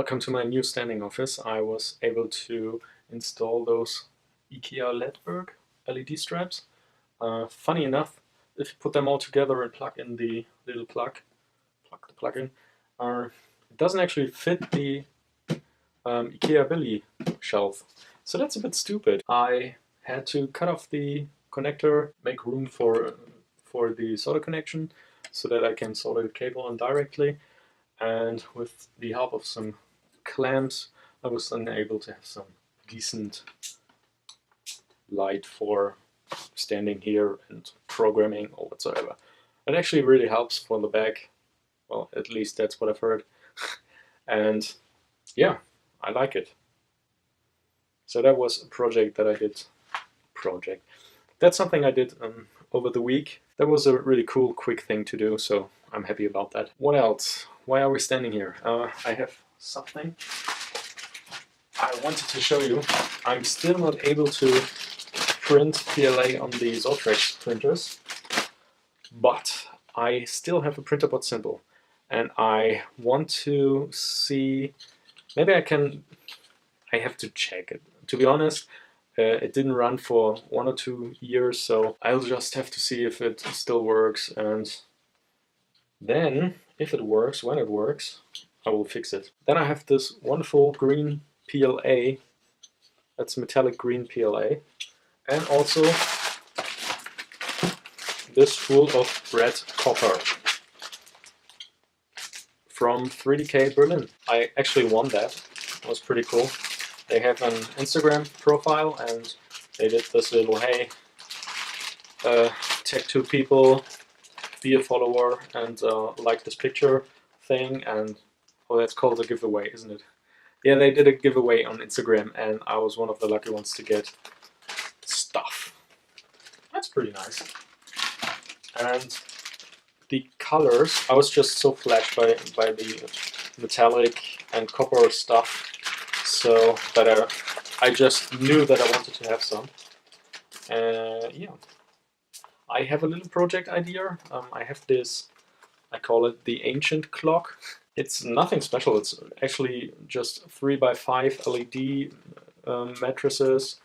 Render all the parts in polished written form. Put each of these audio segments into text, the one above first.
Welcome to my new standing office. I was able to install those IKEA Ledberg LED straps. Funny enough, if you put them all together and plug in the little plug the plug in, it doesn't actually fit the IKEA Billy shelf. So that's a bit stupid. I had to cut off the connector, make room for the solder connection so that I can solder the cable on directly. And with the help of some clamps, I was then able to have some decent light for standing here and programming or whatsoever. It actually really helps for the back. Well, at least that's what I've heard. And yeah, I like it. So that was a project that I did. That's something I did over the week. That was a really cool, quick thing to do, so I'm happy about that. What else? Why are we standing here? I have something I wanted to show you. I'm still not able to print PLA on the Zotrax printers, but I still have a printer bot symbol, and I want to see, maybe I have to check it. To be honest, it didn't run for 1 or 2 years, so I'll just have to see if it still works, and then, if it works, when it works, I will fix it. Then I have this wonderful green PLA, that's metallic green PLA, and also this full of red copper from 3DK Berlin. I actually won that. It was pretty cool. They have an Instagram profile and they did this little, hey, tag 2 people, be a follower, and like this picture thing, and oh, that's called a giveaway, isn't it? Yeah, they did a giveaway on Instagram and I was one of the lucky ones to get stuff. That's pretty nice. And the colors, I was just so flashed by the metallic and copper stuff, so that I just knew that I wanted to have some. Yeah. I have a little project idea. I have this, I call it the ancient clock. It's nothing special, it's actually just 3x5 LED mattresses,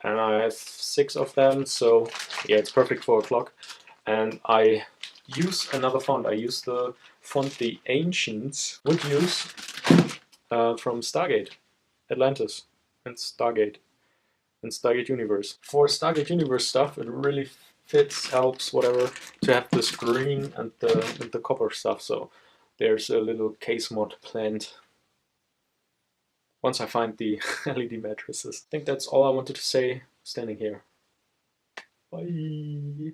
and I have 6 of them, so yeah, it's perfect for a clock. And I use another font. I use the font the ancients would use from Stargate, Atlantis, and Stargate Universe. For Stargate Universe stuff, it really fits, helps, whatever, to have this green and the copper stuff. So there's a little case mod planned once I find the LED mattresses. I think that's all I wanted to say standing here. Bye.